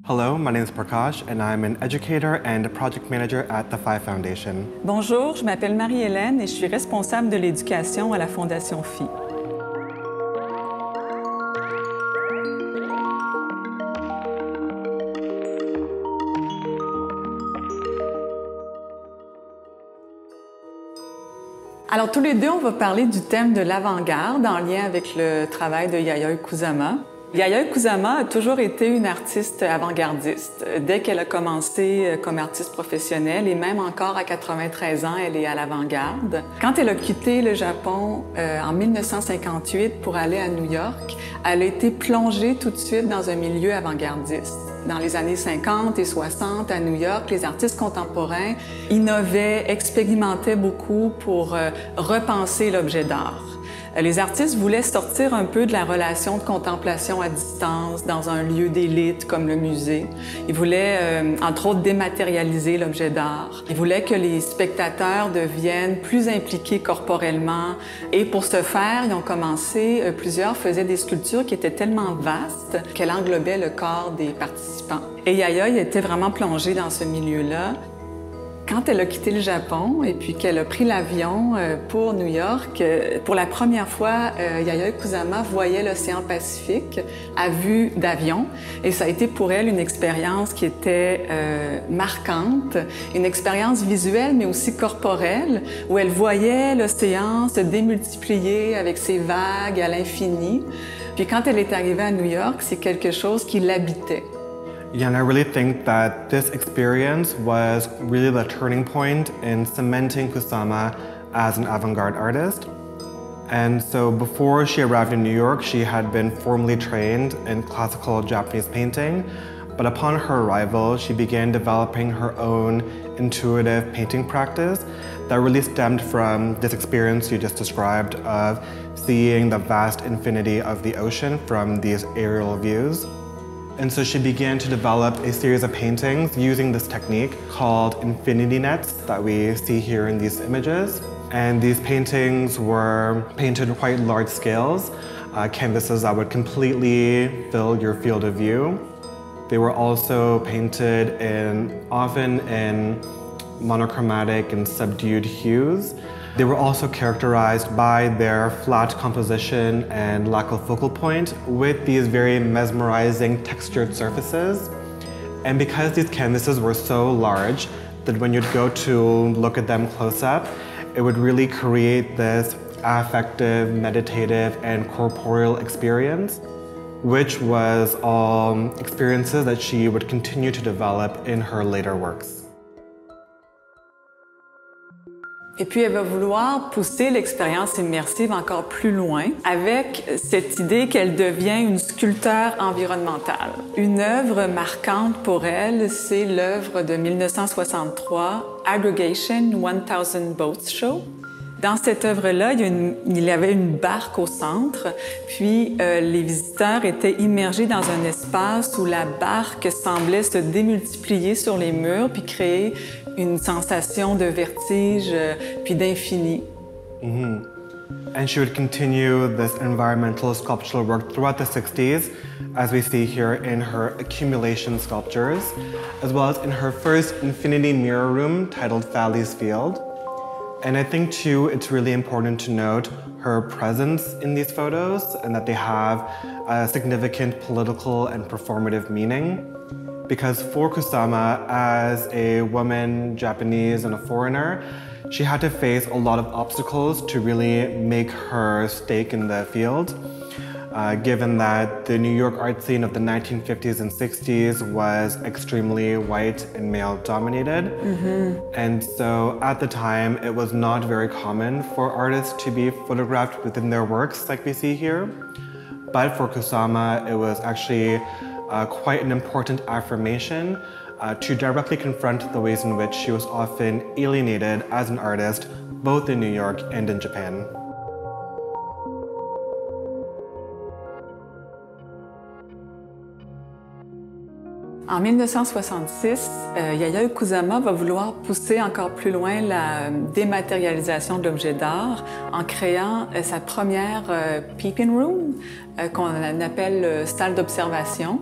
Hello, my name is Prakash and I'm an educator and project manager at the PHI Foundation. Bonjour, je m'appelle Marie-Hélène et je suis responsable de l'éducation à la Fondation PHI. Alors, tous les deux, on va parler du thème de l'avant-garde en lien avec le travail de Yayoi Kusama. Yayoi Kusama a toujours été une artiste avant-gardiste. Dès qu'elle a commencé comme artiste professionnelle et même encore à 93 ans, elle est à l'avant-garde. Quand elle a quitté le Japon en 1958 pour aller à New York, elle a été plongée tout de suite dans un milieu avant-gardiste. Dans les années 50 et 60, à New York, les artistes contemporains innovaient, expérimentaient beaucoup pour repenser l'objet d'art. Les artistes voulaient sortir un peu de la relation de contemplation à distance dans un lieu d'élite comme le musée. Ils voulaient, entre autres, dématérialiser l'objet d'art. Ils voulaient que les spectateurs deviennent plus impliqués corporellement. Et pour ce faire, ils ont commencé, plusieurs faisaient des sculptures qui étaient tellement vastes qu'elles englobaient le corps des participants. Et Yayoi était vraiment plongée dans ce milieu-là. Quand elle a quitté le Japon et puis qu'elle a pris l'avion pour New York, pour la première fois, Yayoi Kusama voyait l'océan Pacifique à vue d'avion. Et ça a été pour elle une expérience qui était marquante, une expérience visuelle mais aussi corporelle, où elle voyait l'océan se démultiplier avec ses vagues à l'infini. Puis quand elle est arrivée à New York, c'est quelque chose qui l'habitait. Yeah, and I really think that this experience was really the turning point in cementing Kusama as an avant-garde artist. And so before she arrived in New York, she had been formally trained in classical Japanese painting. But upon her arrival, she began developing her own intuitive painting practice that really stemmed from this experience you just described of seeing the vast infinity of the ocean from these aerial views. And so she began to develop a series of paintings using this technique called infinity nets that we see here in these images. And these paintings were painted in quite large scales, canvases that would completely fill your field of view. They were also painted often in monochromatic and subdued hues. They were also characterized by their flat composition and lack of focal point with these very mesmerizing textured surfaces. And because these canvases were so large that when you'd go to look at them close up, it would really create this affective, meditative, and corporeal experience, which was all experiences that she would continue to develop in her later works. Et puis, elle va vouloir pousser l'expérience immersive encore plus loin avec cette idée qu'elle devient une sculpteur environnementale. Une œuvre marquante pour elle, c'est l'œuvre de 1963, Aggregation 1000 Boats Show. Dans cette œuvre-là, il y avait une barque au centre, puis les visiteurs étaient immergés dans un espace où la barque semblait se démultiplier sur les murs, puis créer une sensation de vertige, puis d'infini. And she would continue this environmental sculptural work throughout the 60s, as we see here in her accumulation sculptures, as well as in her first infinity mirror room titled Valley's Field. And I think too, it's really important to note her presence in these photos and that they have a significant political and performative meaning. Because for Kusama, as a woman, Japanese, and a foreigner, she had to face a lot of obstacles to really make her stake in the field. Given that the New York art scene of the 1950s and 60s was extremely white and male dominated. And so at the time, it was not very common for artists to be photographed within their works like we see here. But for Kusama, it was actually quite an important affirmation to directly confront the ways in which she was often alienated as an artist, both in New York and in Japan. En 1966, Yayoi Kusama va vouloir pousser encore plus loin la dématérialisation de l'objet d'art en créant sa première Peeping Room, qu'on appelle salle d'observation,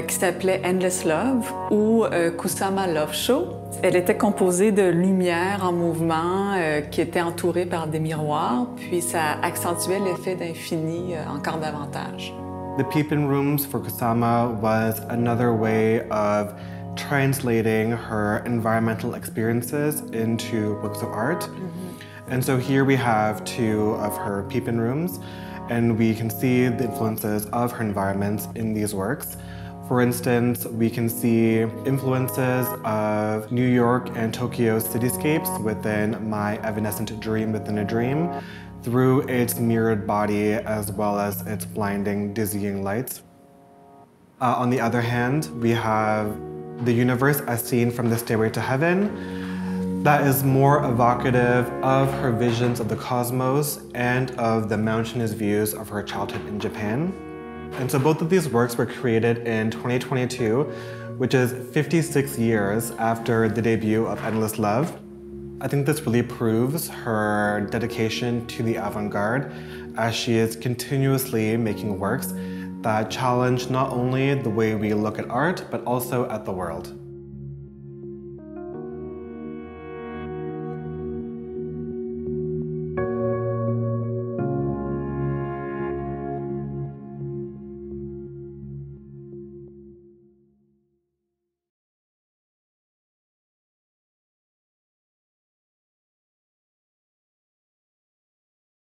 qui s'appelait Endless Love ou Kusama Love Show. Elle était composée de lumière en mouvement qui était entourée par des miroirs, puis ça accentuait l'effet d'infini encore davantage. The Peeping Rooms for Kusama was another way of translating her environmental experiences into works of art. And so here we have two of her Peeping Rooms, and we can see the influences of her environments in these works. For instance, we can see influences of New York and Tokyo cityscapes within My Evanescent Dream Within a Dream, through its mirrored body as well as its blinding, dizzying lights. On the other hand, we have the universe as seen from the Stairway to Heaven. That is more evocative of her visions of the cosmos and of the mountainous views of her childhood in Japan. And so both of these works were created in 2022, which is 56 years after the debut of Endless Love. I think this really proves her dedication to the avant-garde, as she is continuously making works that challenge not only the way we look at art, but also at the world.